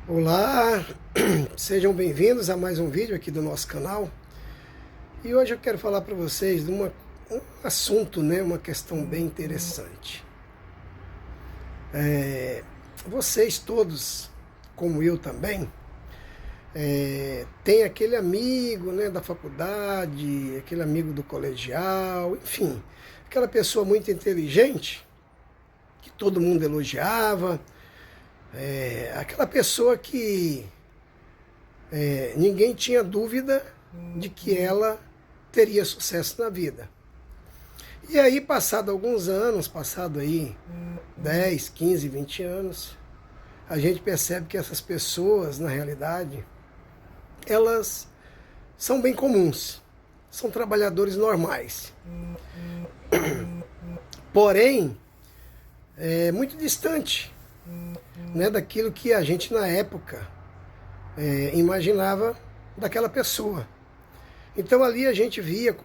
Olá, sejam bem-vindos a mais um vídeo aqui do nosso canal. E hoje eu quero falar para vocês de um assunto, uma questão bem interessante. Vocês todos, como eu também, tem aquele amigo, da faculdade, aquele amigo do colegial, enfim, aquela pessoa muito inteligente que todo mundo elogiava. Aquela pessoa que ninguém tinha dúvida de que ela teria sucesso na vida. E aí, passado alguns anos, passado aí 10, 15, 20 anos, a gente percebe que essas pessoas, na realidade, elas são bem comuns, são trabalhadores normais. Porém, é muito distante, daquilo que a gente na época imaginava daquela pessoa. Então ali a gente via,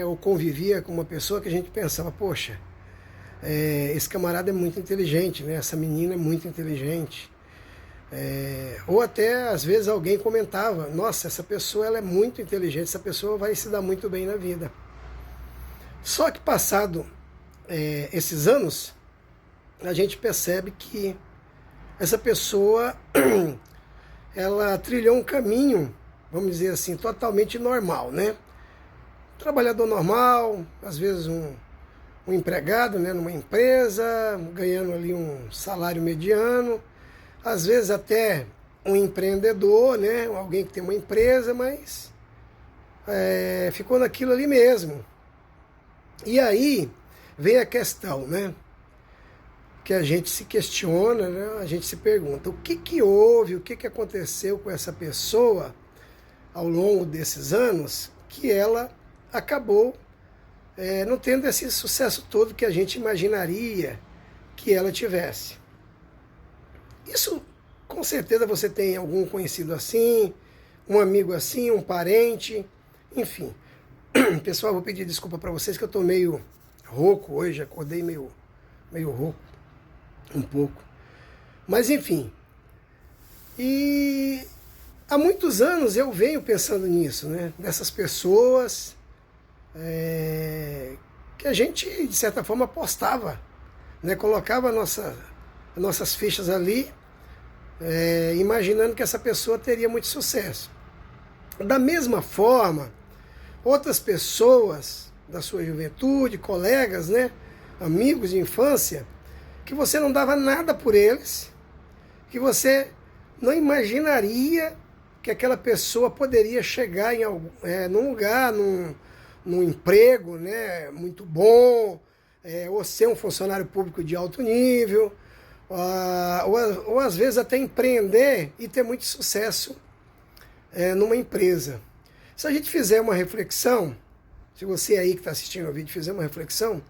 ou convivia com uma pessoa que a gente pensava, poxa, esse camarada é muito inteligente, essa menina é muito inteligente. Ou até às vezes alguém comentava, nossa, essa pessoa ela é muito inteligente, essa pessoa vai se dar muito bem na vida. Só que passado esses anos, a gente percebe que essa pessoa ela trilhou um caminho, vamos dizer assim, totalmente normal, Trabalhador normal, às vezes um empregado, numa empresa, ganhando ali um salário mediano, às vezes até um empreendedor, Alguém que tem uma empresa, mas ficou naquilo ali mesmo. E aí vem a questão, que a gente se questiona, a gente se pergunta o que houve, o que aconteceu com essa pessoa ao longo desses anos que ela acabou não tendo esse sucesso todo que a gente imaginaria que ela tivesse. Isso, com certeza você tem algum conhecido assim, um amigo assim, um parente, enfim. Pessoal, vou pedir desculpa para vocês que eu estou meio rouco hoje, acordei meio rouco. Um pouco. Mas enfim. E há muitos anos eu venho pensando nisso, Dessas pessoas que a gente, de certa forma, apostava, Colocava nossas fichas ali, imaginando que essa pessoa teria muito sucesso. Da mesma forma, outras pessoas da sua juventude, colegas, amigos de infância, que você não dava nada por eles, que você não imaginaria que aquela pessoa poderia chegar num lugar, num emprego muito bom, ou ser um funcionário público de alto nível, ou às vezes até empreender e ter muito sucesso numa empresa. Se a gente fizer uma reflexão, se você aí que está assistindo ao vídeo fizer uma reflexão,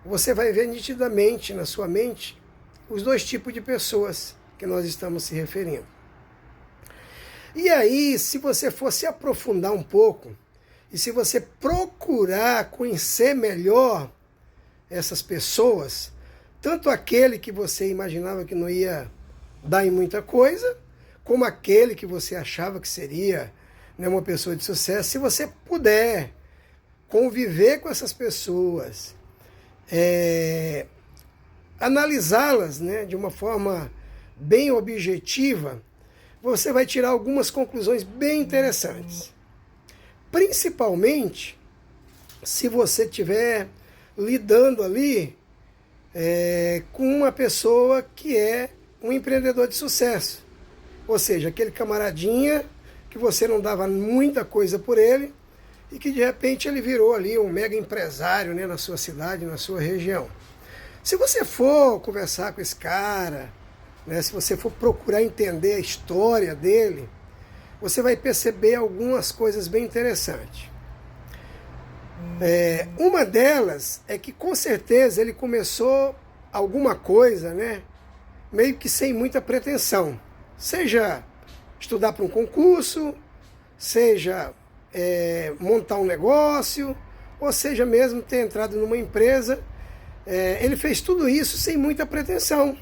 você vai ver nitidamente na sua mente os dois tipos de pessoas que nós estamos se referindo. E aí, se você for se aprofundar um pouco, e se você procurar conhecer melhor essas pessoas, tanto aquele que você imaginava que não ia dar em muita coisa, como aquele que você achava que seria uma pessoa de sucesso, se você puder conviver com essas pessoas, analisá-las de uma forma bem objetiva, você vai tirar algumas conclusões bem interessantes. Principalmente se você estiver lidando ali com uma pessoa que é um empreendedor de sucesso. Ou seja, aquele camaradinha que você não dava muita coisa por ele, e que de repente ele virou ali um mega empresário na sua cidade, na sua região. Se você for conversar com esse cara, se você for procurar entender a história dele, você vai perceber algumas coisas bem interessantes. Uma delas é que com certeza ele começou alguma coisa, meio que sem muita pretensão. Seja estudar para um concurso, seja montar um negócio, ou seja mesmo ter entrado numa empresa. Ele fez tudo isso sem muita pretensão.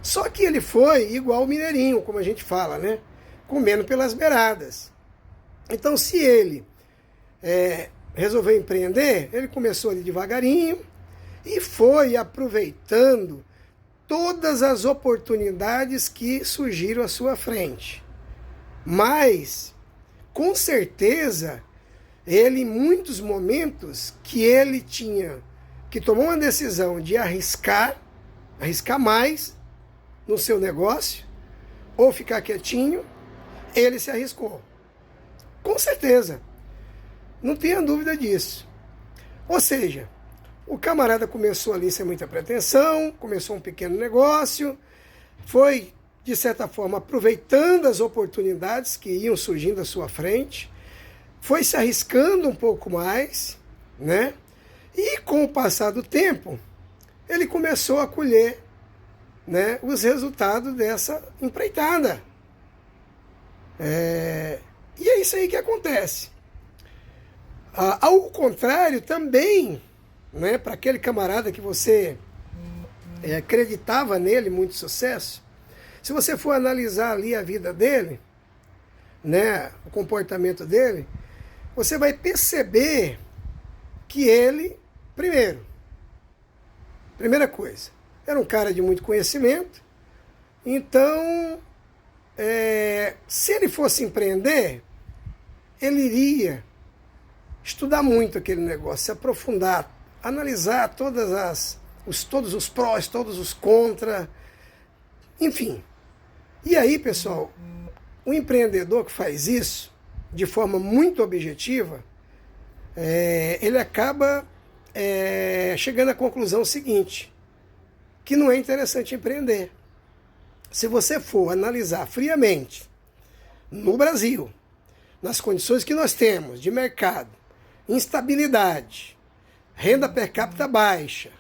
Só que ele foi igual o mineirinho, como a gente fala, né? Comendo pelas beiradas. Então, se ele resolveu empreender, ele começou ali devagarinho e foi aproveitando todas as oportunidades que surgiram à sua frente. Mas, com certeza, ele, em muitos momentos que ele tinha que tomar uma decisão de arriscar mais no seu negócio, ou ficar quietinho, ele se arriscou. Com certeza. Não tenha dúvida disso. Ou seja, o camarada começou ali sem muita pretensão, começou um pequeno negócio, foi, de certa forma, aproveitando as oportunidades que iam surgindo à sua frente, foi se arriscando um pouco mais, né? E com o passar do tempo, ele começou a colher, né, os resultados dessa empreitada. E é isso aí que acontece. Ao contrário, também, né, para aquele camarada que você acreditava nele, muito sucesso, se você for analisar ali a vida dele, né, o comportamento dele, você vai perceber que ele, primeira coisa, era um cara de muito conhecimento, então, se ele fosse empreender, ele iria estudar muito aquele negócio, se aprofundar, analisar todos os prós, todos os contras, enfim. E aí, pessoal, o empreendedor que faz isso de forma muito objetiva, ele acaba chegando à conclusão seguinte, que não é interessante empreender. Se você for analisar friamente no Brasil, nas condições que nós temos de mercado, instabilidade, renda per capita baixa,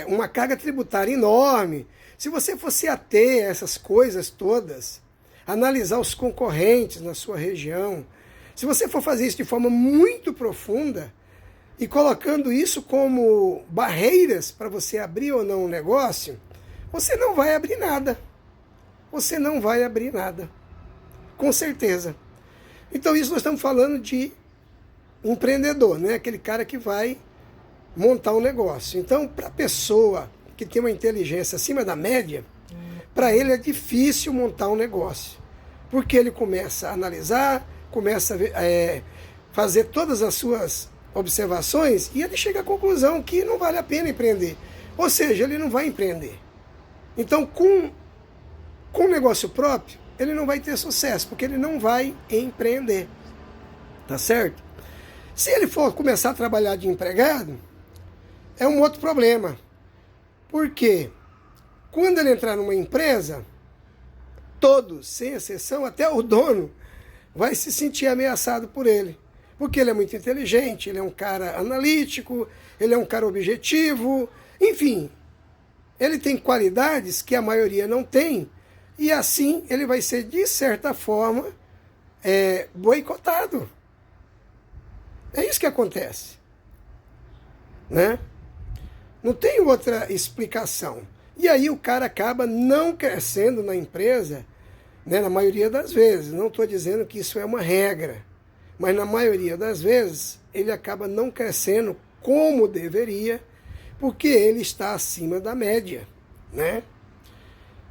uma carga tributária enorme, se você fosse ater a essas coisas todas, analisar os concorrentes na sua região, se você for fazer isso de forma muito profunda e colocando isso como barreiras para você abrir ou não um negócio, você não vai abrir nada. Você não vai abrir nada. Com certeza. Então isso nós estamos falando de empreendedor, né? Aquele cara que vai montar um negócio. Então, para a pessoa que tem uma inteligência acima da média, para ele é difícil montar um negócio. Porque ele começa a analisar, começa a fazer todas as suas observações e ele chega à conclusão que não vale a pena empreender. Ou seja, ele não vai empreender. Então, com negócio próprio, ele não vai ter sucesso, porque ele não vai empreender. Tá certo? Se ele for começar a trabalhar de empregado, é um outro problema. Porque quando ele entrar numa empresa, todos, sem exceção, até o dono, vai se sentir ameaçado por ele. Porque ele é muito inteligente, ele é um cara analítico, ele é um cara objetivo, enfim, ele tem qualidades que a maioria não tem, e assim ele vai ser, de certa forma, boicotado. É isso que acontece. Né? Não tem outra explicação. E aí o cara acaba não crescendo na empresa, né, na maioria das vezes. Não estou dizendo que isso é uma regra, mas na maioria das vezes ele acaba não crescendo como deveria, porque ele está acima da média, né?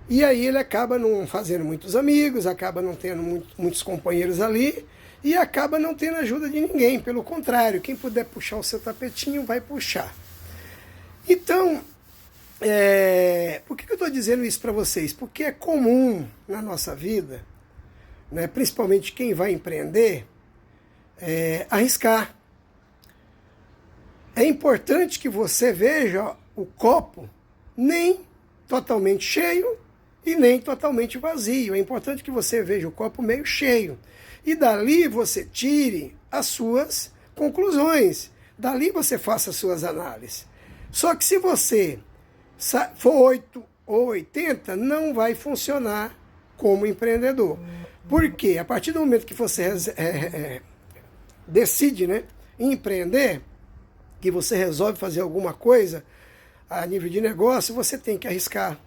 E aí ele acaba não fazendo muitos amigos, acaba não tendo muitos companheiros ali e acaba não tendo ajuda de ninguém. Pelo contrário, quem puder puxar o seu tapetinho vai puxar. Então, por que eu estou dizendo isso para vocês? Porque é comum na nossa vida, né, principalmente quem vai empreender, arriscar. É importante que você veja o copo nem totalmente cheio e nem totalmente vazio. É importante que você veja o copo meio cheio. E dali você tire as suas conclusões. Dali você faça as suas análises. Só que se você for 8 ou 80, não vai funcionar como empreendedor. Por quê? A partir do momento que você decide, né, empreender, que você resolve fazer alguma coisa a nível de negócio, você tem que arriscar.